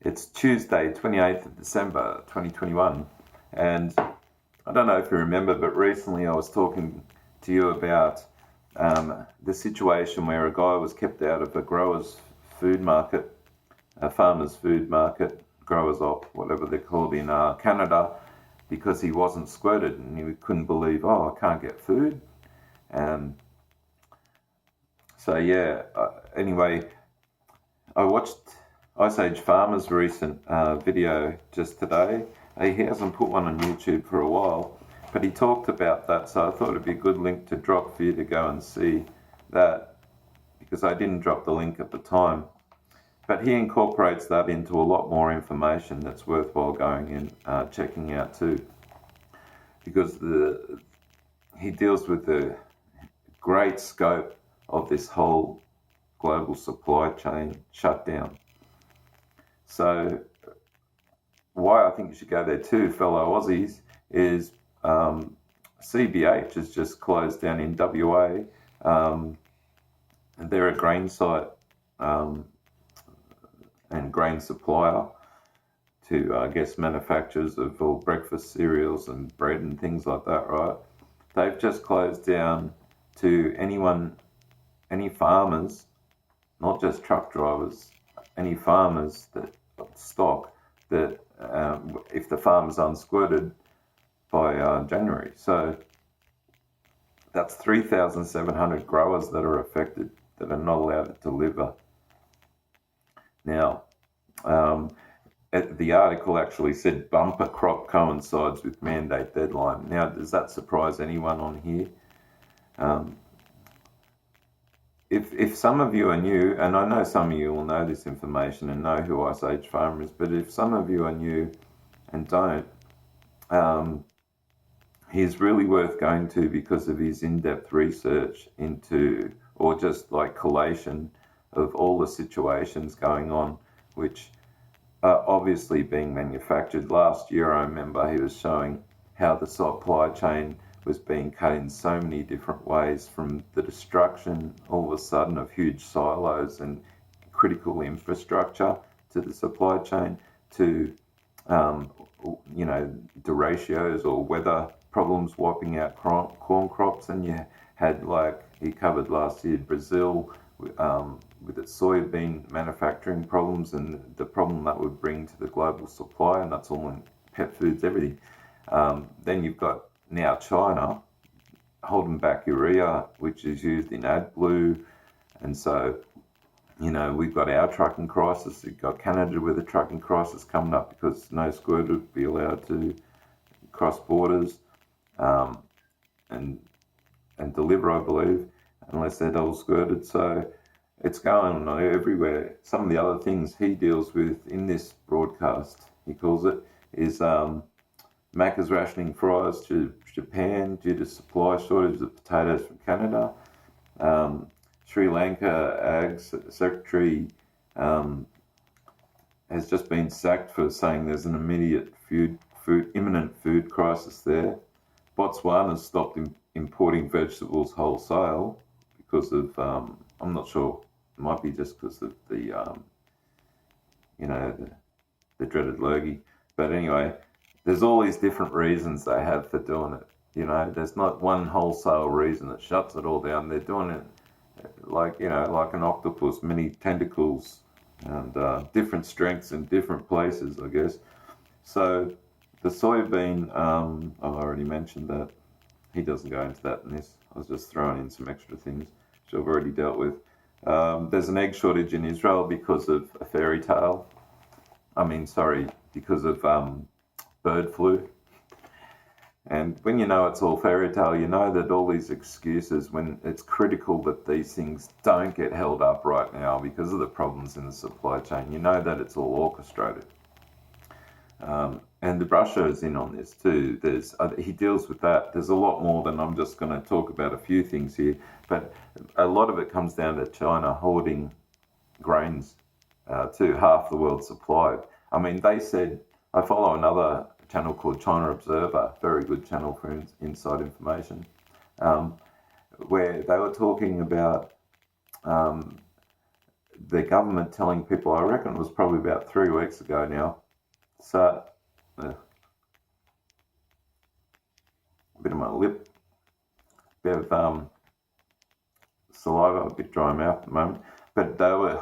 It's Tuesday, 28th of December, 2021. And I don't know if you remember, but recently I was talking to you about the situation where a guy was kept out of a grower's food market, a farmer's food market, growers op, whatever they're called in Canada, because he wasn't squirted and he couldn't believe, oh, I can't get food. And anyway, I watched Ice Age Farmer's recent video just today. He hasn't put one on YouTube for a while, but he talked about that, so I thought it'd be a good link to drop for you to go and see that, because I didn't drop the link at the time. But he incorporates that into a lot more information that's worthwhile going and checking out too, because he deals with the great scope of this whole global supply chain shutdown. So why I think you should go there too, fellow Aussies, is CBH has just closed down in WA. And they're a grain site and grain supplier to, I guess, manufacturers of all breakfast cereals and bread and things like that, right? They've just closed down to any farmers, not just truck drivers, any farmers that stock that if the farmer's unsquirted by January. So that's 3,700 growers that are affected, that are not allowed to deliver. Now, the article actually said bumper crop coincides with mandate deadline. Now, does that surprise anyone on here? If some of you are new, and I know some of you will know this information and know who Ice Age Farmer is, but if some of you are new and don't, he's really worth going to because of his in-depth research into, or just like collation of all the situations going on, which are obviously being manufactured. Last year, I remember he was showing how the supply chain was being cut in so many different ways, from the destruction all of a sudden of huge silos and critical infrastructure to the supply chain to, deratios or weather problems wiping out corn crops. And you had, like he covered last year, Brazil with its soybean manufacturing problems and the problem that would bring to the global supply, and that's all in pet foods, everything. Then you've got now China holding back urea, which is used in AdBlue, and so we've got our trucking crisis. We've got Canada with a trucking crisis coming up because no squirter would be allowed to cross borders and deliver, I believe, unless they're double squirted. So it's going on everywhere. Some of the other things he deals with in this broadcast, he calls it, is Macca's rationing fries to Japan due to supply shortage of potatoes from Canada. Sri Lanka Ag Secretary has just been sacked for saying there's an immediate imminent food crisis there. Botswana stopped importing vegetables wholesale because of, I'm not sure, it might be just because of the dreaded lurgy. But anyway, there's all these different reasons they have for doing it. There's not one wholesale reason that shuts it all down. They're doing it like an octopus, many tentacles and different strengths in different places, I guess. So the soybean, I've already mentioned that. He doesn't go into that in this. I was just throwing in some extra things which I've already dealt with. There's an egg shortage in Israel because of a fairy tale. Because of bird flu. And when you know it's all fairy tale, you know that all these excuses, when it's critical that these things don't get held up right now because of the problems in the supply chain, you know that it's all orchestrated. And Russia is in on this too. He deals with that. There's a lot more than I'm just going to talk about a few things here, but a lot of it comes down to China hoarding grains to half the world's supply. They said, I follow another channel called China Observer, very good channel for inside information, where they were talking about the government telling people, I reckon it was probably about 3 weeks ago now. So, a bit of my lip, bit of saliva, a bit dry mouth at the moment. But they were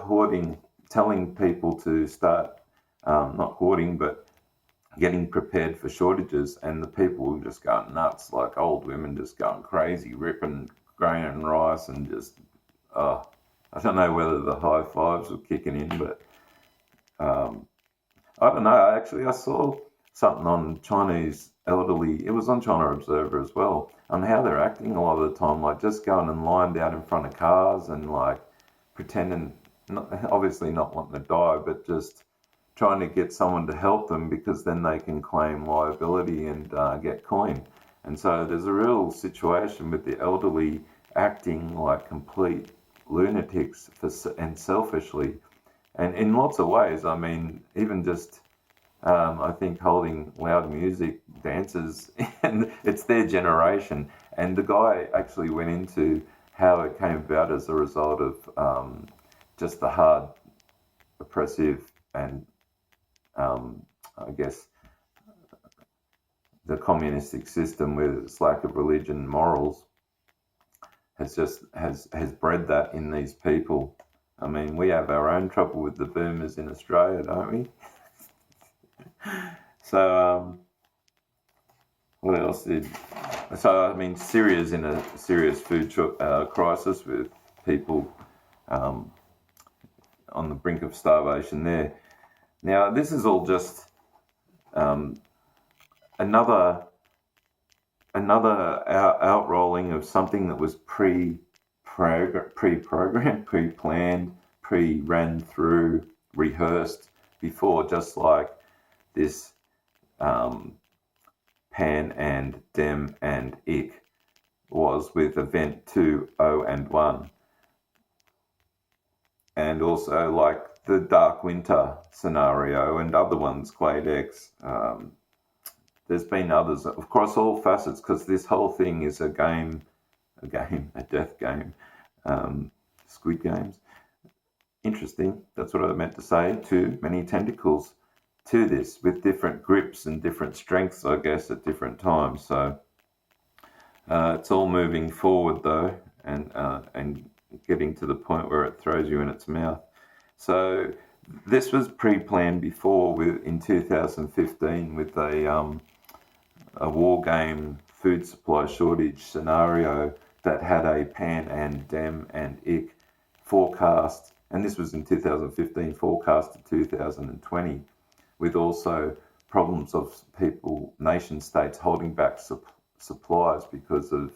telling people to start, not hoarding, but getting prepared for shortages, and the people were just going nuts, like old women just going crazy, ripping grain and rice, and just, I don't know whether the high fives were kicking in, but I don't know. Actually, I saw something on Chinese elderly, it was on China Observer as well, on how they're acting a lot of the time, like just going and lying down in front of cars and like pretending, obviously not wanting to die, but just trying to get someone to help them because then they can claim liability and get coin. And so there's a real situation with the elderly acting like complete lunatics and selfishly. And in lots of ways, I mean, even just, I think holding loud music, dances, and it's their generation. And the guy actually went into how it came about as a result of just the hard, oppressive, and I guess the communistic system with its lack of religion and morals has bred that in these people. I mean, we have our own trouble with the boomers in Australia, don't we? So, what else so I mean, Syria's in a serious food crisis with people on the brink of starvation there. Now, this is all just another outrolling of something that was pre-programmed, pre-planned, pre-ran through, rehearsed before, just like this Pan and Dem and Ik was with Event 2, 0 and 1. And also like the Dark Winter scenario and other ones, Clade X. There's been others across all facets, because this whole thing is a death game. Squid Games. Interesting, that's what I meant to say. Too many tentacles to this, with different grips and different strengths, I guess, at different times. So it's all moving forward though, and getting to the point where it throws you in its mouth. So this was pre-planned before, in 2015, with a war game food supply shortage scenario that had a Pan and Dem and Ik forecast, and this was in 2015, forecast to 2020, with also problems of nation states holding back supplies because of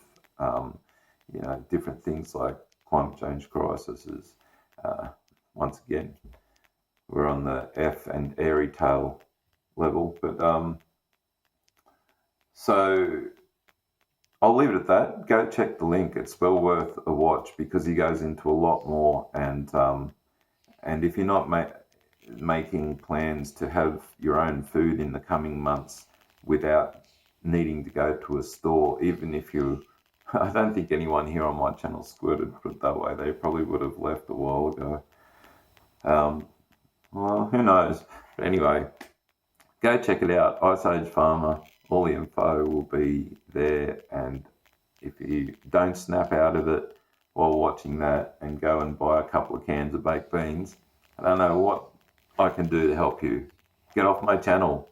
different things like climate change crises. Once again, we're on the F and airy tale level, but so I'll leave it at that. Go check the link. It's well worth a watch, because he goes into a lot more. And if you're not making plans to have your own food in the coming months without needing to go to a store, even if I don't think anyone here on my channel squirted, put it that way. They probably would have left a while ago. Well, who knows? But anyway, go check it out. Ice Age Farmer. All the info will be there, and if you don't snap out of it while watching that and go and buy a couple of cans of baked beans, I don't know what I can do to help you. Get off my channel.